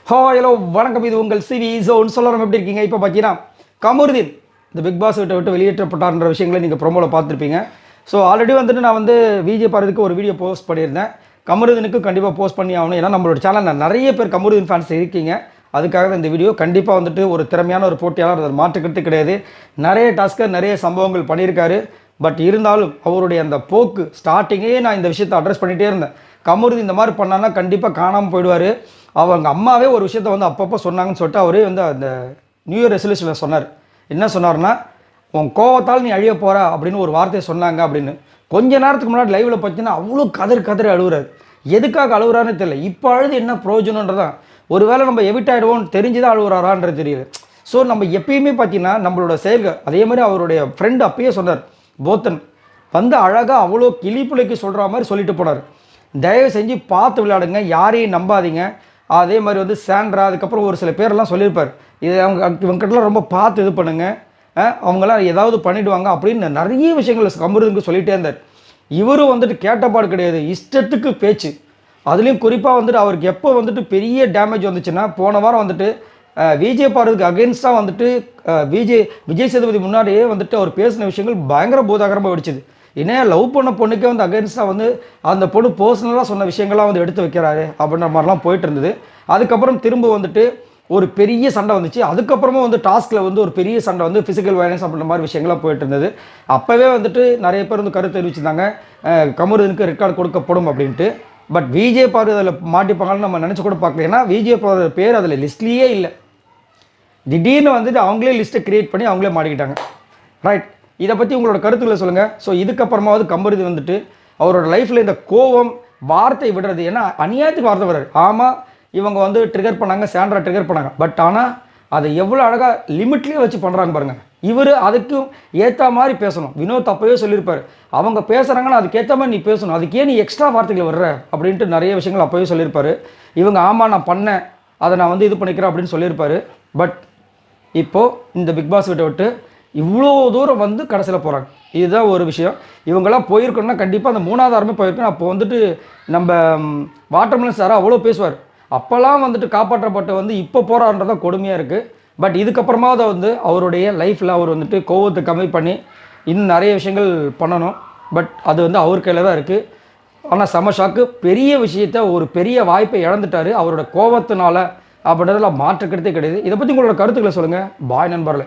Hello வணக்கம். இது உங்கள் சிவி ஜோன். சொல்லலாம் எப்படி இருக்கீங்க? இப்போ பார்த்தீங்கன்னா கமருதீன் இந்த பிக் பாஸ் விட்டு வெளியேற்றப்பட்டார்ன்ற விஷயங்களை நீங்கள் ப்ரோமோவில் பார்த்துருப்பீங்க. ஸோ ஆல்ரெடி வந்துட்டு நான் விஜய் பாரதிக்கு ஒரு வீடியோ போஸ்ட் பண்ணியிருந்தேன். கமருதீனுக்கு கண்டிப்பாக போஸ்ட் பண்ணி ஆகணும். ஏன்னா நம்மளோட சேனலில் நிறைய பேர் கமருதீன் ஃபேன்ஸ் இருக்கீங்க. அதுக்காக தான் இந்த வீடியோ. கண்டிப்பாக ஒரு திறமையான ஒரு போட்டியாளர், அதை மாற்றுக்கிறது கிடையாது. நிறைய டாஸ்கர், நிறைய சம்பவங்கள் பண்ணியிருக்காரு. பட் இருந்தாலும் அவருடைய அந்த போக்கு ஸ்டார்டிங்கே நான் இந்த விஷயத்தை அட்ரஸ் பண்ணிகிட்டே இருந்தேன். கமருதீன் இந்த மாதிரி பண்ணான்னா கண்டிப்பாக காணாமல் போயிடுவார். அவங்க அம்மாவே ஒரு விஷயத்த அப்பப்போ சொன்னாங்கன்னு சொல்லிட்டு அவரே அந்த நியூ இயர் ரெசல்யூஷனில் சொன்னார். என்ன சொன்னார்னா, உன் கோவத்தால் நீ அழிய போகிற அப்படின்னு ஒரு வார்த்தையை சொன்னாங்க அப்படின்னு. கொஞ்ச நேரத்துக்கு முன்னாடி லைவில் பார்த்தீங்கன்னா அவ்வளோ கதறி அழுகுறாரு. எதுக்காக அழுகுறான்னு தெரியல. இப்போ அழுது என்ன பிரயோஜனன்றதான். ஒருவேளை நம்ம எவிட் ஆகிடுவோம்னு தெரிஞ்சு தான் அழுகுறாரான்றது தெரியுது. ஸோ நம்ம எப்பயுமே பார்த்தீங்கன்னா நம்மளோட செயல்கள் அதே மாதிரி அவருடைய ஃப்ரெண்டு அப்பயே சொன்னார், போத்தன் அழகாக அவ்வளோ கிளிப்புலைக்கு சொல்கிற மாதிரி சொல்லிட்டு போனார். தயவு செஞ்சு பார்த்து விளையாடுங்க, யாரையும் நம்பாதீங்க. அதே மாதிரி சாண்ட்ரா, அதுக்கப்புறம் ஒரு சில பேரெல்லாம் சொல்லியிருப்பார், இது இவங்ககிட்டலாம் ரொம்ப பார்த்து இது பண்ணுங்கள், அவங்களாம் ஏதாவது பண்ணிவிடுவாங்க அப்படின்னு நிறைய விஷயங்கள் கமருதீனுக்கு சொல்லிகிட்டே இருந்தார். இவரும் கேட்டப்பாடு கிடையாது, இஷ்டத்துக்கு பேச்சு. அதுலேயும் குறிப்பாக அவருக்கு எப்போ பெரிய டேமேஜ் வந்துச்சுன்னா, போன வாரம் விஜய் பாரதிக்கு அகென்ஸ்டாக விஜய் சேதுபதி முன்னாடியே அவர் பேசின விஷயங்கள் பயங்கர பூதாகரமாக வெடிச்சுது. ஏன்னா லவ் பண்ண பொண்ணுக்கே அகென்ஸ்டாக அந்த பொண்ணு பர்சனலாக சொன்ன விஷயங்கள்லாம் எடுத்து வைக்கிறாரு அப்படின்ற மாதிரிலாம் போயிட்டு இருந்தது. அதுக்கப்புறம் திரும்ப ஒரு பெரிய சண்டை வந்துச்சு. அதுக்கப்புறமா டாஸ்கில் ஒரு பெரிய சண்டை ஃபிசிக்கல் வயலன்ஸ் அப்படின்ற மாதிரி விஷயங்கள்லாம் போயிட்டு இருந்தது. அப்போவே நிறைய பேர் கருத்து தெரிவிச்சிருந்தாங்க, கமருதீனுக்கு ரெக்கார்டு கொடுக்கப்படும் அப்படின்ட்டு. பட் விஜய் பாரதி அதில் மாட்டிப்பாங்கன்னு நம்ம நினச்சி கூட பார்க்கல. ஏன்னா விஜய் பாரதி பேர் அதில் லிஸ்ட்லேயே இல்லை. திடீர்னு அவங்களே லிஸ்ட்டை க்ரியேட் பண்ணி அவங்களே மாட்டிக்கிட்டாங்க. ரைட், இதை பற்றி உங்களோட கருத்துக்களை சொல்லுங்கள். ஸோ இதுக்கப்புறமாவது கமருதீன் அவரோட லைஃப்பில் இந்த கோவம், வார்த்தை விடுறது, ஏன்னா அநியாயத்துக்கு வார்த்தை வர்றாரு. ஆமாம், இவங்க ட்ரிகர் பண்ணாங்க, சாண்ட்ரா ட்ரிகர் பண்ணாங்க. பட் ஆனால் அதை எவ்வளோ அழகாக லிமிட்லேயே வச்சு பண்ணுறாங்க பாருங்கள். இவர் அதுக்கும் ஏற்ற மாதிரி பேசணும். வினோத் அப்போவே சொல்லியிருப்பார், அவங்க பேசுகிறாங்கன்னா அதுக்கேற்ற மாதிரி நீ பேசணும், அதுக்கே நீ எக்ஸ்ட்ரா வார்த்தைகள் வர்ற அப்படின்ட்டு நிறைய விஷயங்கள் அப்போவே சொல்லியிருப்பார். இவங்க ஆமாம் நான் பண்ணேன், அதை நான் இது பண்ணிக்கிறேன் அப்படின்னு சொல்லியிருப்பார். பட் இப்போது இந்த பிக் பாஸ் விட்டு இவ்வளோ தூரம் கடைசியில் போகிறாங்க. இதுதான் ஒரு விஷயம். இவங்கெல்லாம் போயிருக்கணும்னா கண்டிப்பாக அந்த 3வது வாரமே போயிருக்கணும். அப்போ நம்ம வாட்டர்மெலன் சார் அவ்வளோ பேசுவார். அப்போல்லாம் காப்பாற்றப்பட்டு இப்போ போகிறான்றதான் கொடுமையாக இருக்குது. பட் இதுக்கப்புறமாவது அவருடைய லைஃப்பில் அவர் கோவத்தை கம்மி பண்ணி இன்னும் நிறைய விஷயங்கள் பண்ணணும். பட் அது அவர் கையில் தான் இருக்குது. ஆனால் செம ஷாக்கு, பெரிய விஷயத்தை, ஒரு பெரிய வாய்ப்பை இழந்துட்டார் அவரோட கோவத்தினால அப்படின்றதுல மாற்றுக்கிறதே கிடையாது. இதை பற்றி உங்களோட கருத்துக்களை சொல்லுங்கள். பாய் நண்பர்களே.